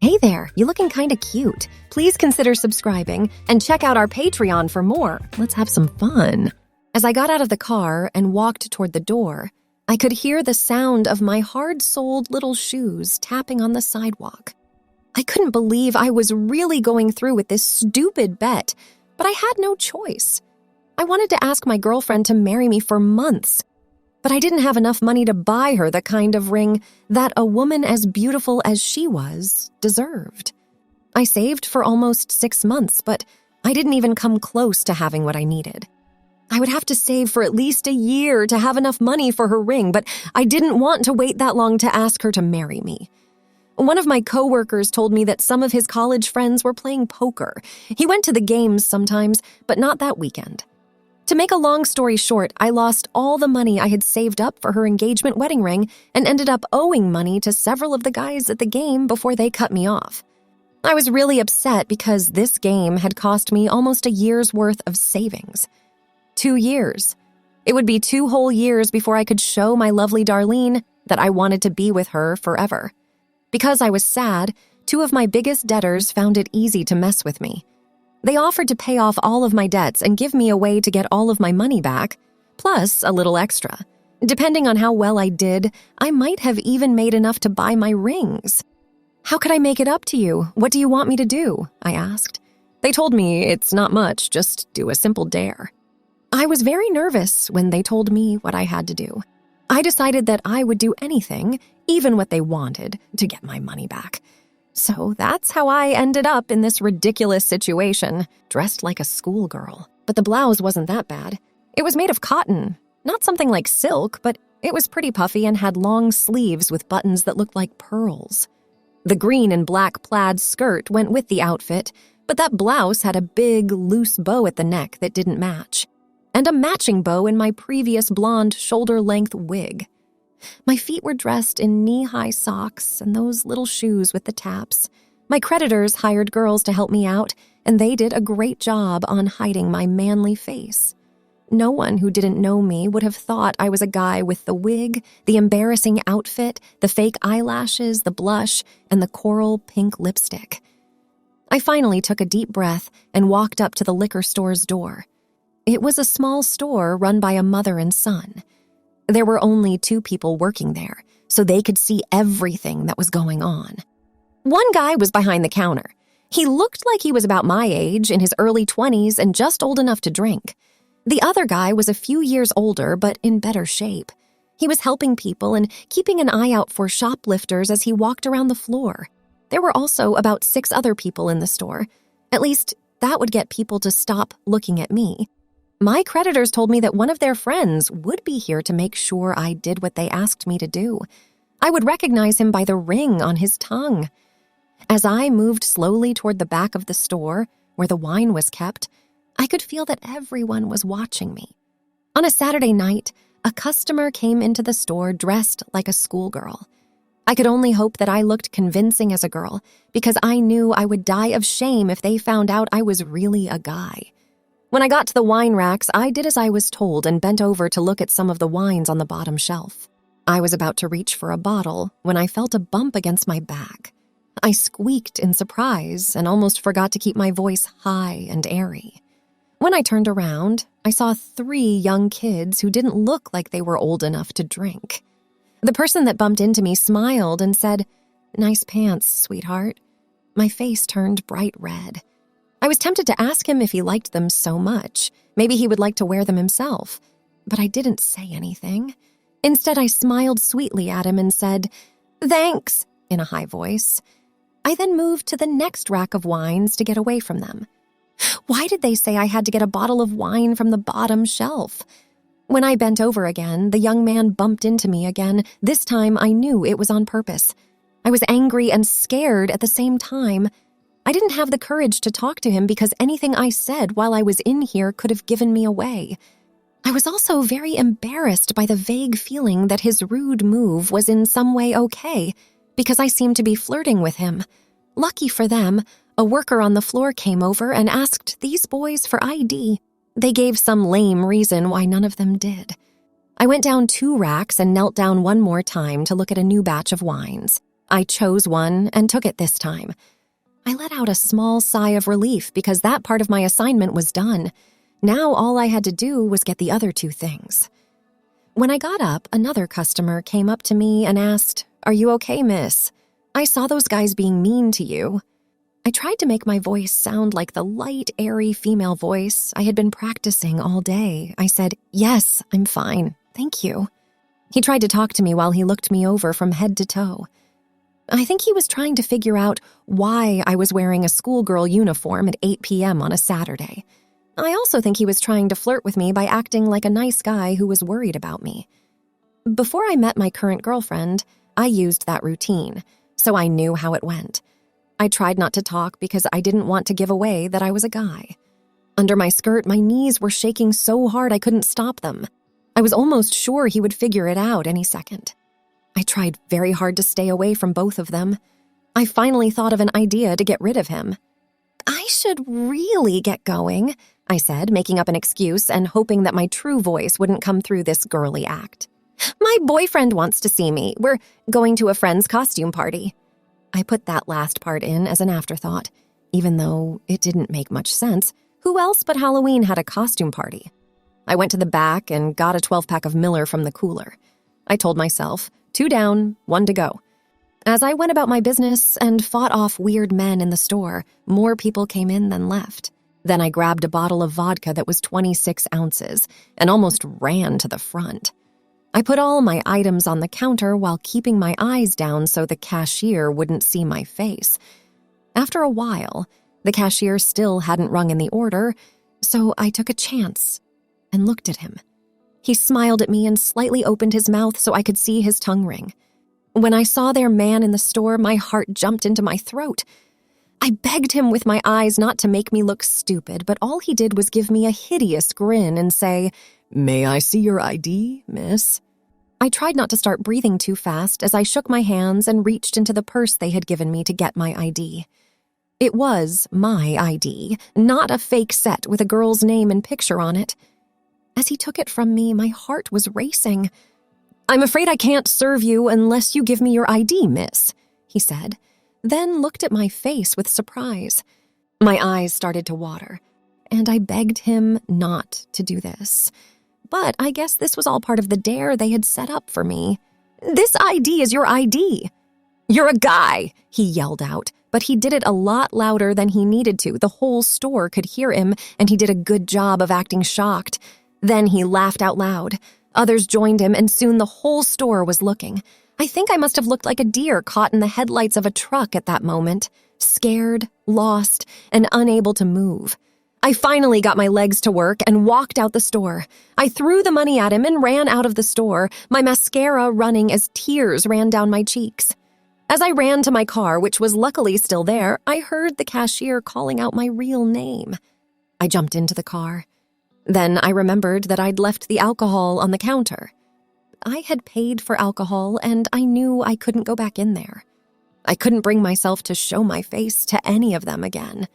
Hey there, you looking kinda cute. Please consider subscribing and check out our Patreon for more. Let's have some fun. As I got out of the car and walked toward the door, I could hear the sound of my hard-soled little shoes tapping on the sidewalk. I couldn't believe I was really going through with this stupid bet, but I had no choice. I wanted to ask my girlfriend to marry me for months, but I didn't have enough money to buy her the kind of ring that a woman as beautiful as she was deserved. I saved for almost 6 months, but I didn't even come close to having what I needed. I would have to save for at least a year to have enough money for her ring, but I didn't want to wait that long to ask her to marry me. One of my coworkers told me that some of his college friends were playing poker. He went to the games sometimes, but not that weekend. To make a long story short, I lost all the money I had saved up for her engagement wedding ring and ended up owing money to several of the guys at the game before they cut me off. I was really upset because this game had cost me almost a year's worth of savings. 2 years. It would be 2 whole years before I could show my lovely Darlene that I wanted to be with her forever. Because I was sad, 2 of my biggest debtors found it easy to mess with me. They offered to pay off all of my debts and give me a way to get all of my money back, plus a little extra. Depending on how well I did, I might have even made enough to buy my rings. "How could I make it up to you? What do you want me to do?" I asked. They told me it's not much, just do a simple dare. I was very nervous when they told me what I had to do. I decided that I would do anything, even what they wanted, to get my money back. So that's how I ended up in this ridiculous situation, dressed like a schoolgirl. But the blouse wasn't that bad. It was made of cotton, not something like silk, but it was pretty puffy and had long sleeves with buttons that looked like pearls. The green and black plaid skirt went with the outfit, but that blouse had a big, loose bow at the neck that didn't match, and a matching bow in my previous blonde shoulder-length wig. My feet were dressed in knee-high socks and those little shoes with the taps. My creditors hired girls to help me out, and they did a great job on hiding my manly face. No one who didn't know me would have thought I was a guy with the wig, the embarrassing outfit, the fake eyelashes, the blush, and the coral pink lipstick. I finally took a deep breath and walked up to the liquor store's door. It was a small store run by a mother and son. There were only 2 people working there, so they could see everything that was going on. One guy was behind the counter. He looked like he was about my age, in his early 20s, and just old enough to drink. The other guy was a few years older, but in better shape. He was helping people and keeping an eye out for shoplifters as he walked around the floor. There were also about 6 other people in the store. At least, that would get people to stop looking at me. My creditors told me that one of their friends would be here to make sure I did what they asked me to do. I would recognize him by the ring on his tongue. As I moved slowly toward the back of the store, where the wine was kept, I could feel that everyone was watching me. On a Saturday night, a customer came into the store dressed like a schoolgirl. I could only hope that I looked convincing as a girl, because I knew I would die of shame if they found out I was really a guy. When I got to the wine racks, I did as I was told and bent over to look at some of the wines on the bottom shelf. I was about to reach for a bottle when I felt a bump against my back. I squeaked in surprise and almost forgot to keep my voice high and airy. When I turned around, I saw 3 young kids who didn't look like they were old enough to drink. The person that bumped into me smiled and said, "Nice pants, sweetheart." My face turned bright red. I was tempted to ask him if he liked them so much. Maybe he would like to wear them himself. But I didn't say anything. Instead, I smiled sweetly at him and said, "Thanks," in a high voice. I then moved to the next rack of wines to get away from them. Why did they say I had to get a bottle of wine from the bottom shelf? When I bent over again, the young man bumped into me again. This time, I knew it was on purpose. I was angry and scared at the same time. I didn't have the courage to talk to him because anything I said while I was in here could have given me away. I was also very embarrassed by the vague feeling that his rude move was in some way okay, because I seemed to be flirting with him. Lucky for them, a worker on the floor came over and asked these boys for ID. They gave some lame reason why none of them did. I went down 2 racks and knelt down one more time to look at a new batch of wines. I chose one and took it this time. I let out a small sigh of relief because that part of my assignment was done. Now all I had to do was get the other two things. When I got up, another customer came up to me and asked, "Are you okay, miss? I saw those guys being mean to you." I tried to make my voice sound like the light, airy female voice I had been practicing all day. I said, "Yes, I'm fine. Thank you." He tried to talk to me while he looked me over from head to toe. I think he was trying to figure out why I was wearing a schoolgirl uniform at 8 p.m. on a Saturday. I also think he was trying to flirt with me by acting like a nice guy who was worried about me. Before I met my current girlfriend, I used that routine, so I knew how it went. I tried not to talk because I didn't want to give away that I was a guy. Under my skirt, my knees were shaking so hard I couldn't stop them. I was almost sure he would figure it out any second. I tried very hard to stay away from both of them. I finally thought of an idea to get rid of him. "I should really get going," I said, making up an excuse and hoping that my true voice wouldn't come through this girly act. "My boyfriend wants to see me. We're going to a friend's costume party." I put that last part in as an afterthought, even though it didn't make much sense. Who else but Halloween had a costume party? I went to the back and got a 12-pack of Miller from the cooler. I told myself, 2 down, 1 to go. As I went about my business and fought off weird men in the store, more people came in than left. Then I grabbed a bottle of vodka that was 26 ounces and almost ran to the front. I put all my items on the counter while keeping my eyes down so the cashier wouldn't see my face. After a while, the cashier still hadn't rung in the order, so I took a chance and looked at him. He smiled at me and slightly opened his mouth so I could see his tongue ring. When I saw their man in the store, my heart jumped into my throat. I begged him with my eyes not to make me look stupid, but all he did was give me a hideous grin and say, "May I see your ID, miss?" I tried not to start breathing too fast as I shook my hands and reached into the purse they had given me to get my ID. It was my ID, not a fake set with a girl's name and picture on it. As he took it from me, my heart was racing. "I'm afraid I can't serve you unless you give me your ID, miss," he said, then looked at my face with surprise. My eyes started to water, and I begged him not to do this. But I guess this was all part of the dare they had set up for me. "This ID is your ID." "You're a guy," he yelled out, but he did it a lot louder than he needed to. The whole store could hear him, and he did a good job of acting shocked. Then he laughed out loud. Others joined him, and soon the whole store was looking. I think I must have looked like a deer caught in the headlights of a truck at that moment, scared, lost, and unable to move. I finally got my legs to work and walked out the store. I threw the money at him and ran out of the store, my mascara running as tears ran down my cheeks. As I ran to my car, which was luckily still there, I heard the cashier calling out my real name. I jumped into the car. Then I remembered that I'd left the alcohol on the counter. I had paid for alcohol, and I knew I couldn't go back in there. I couldn't bring myself to show my face to any of them again.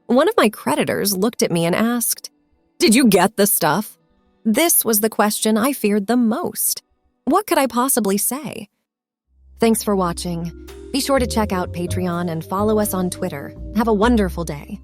One of my creditors looked at me and asked, "Did you get the stuff?" This was the question I feared the most. What could I possibly say? Thanks for watching. Be sure to check out Patreon and follow us on Twitter. Have a wonderful day.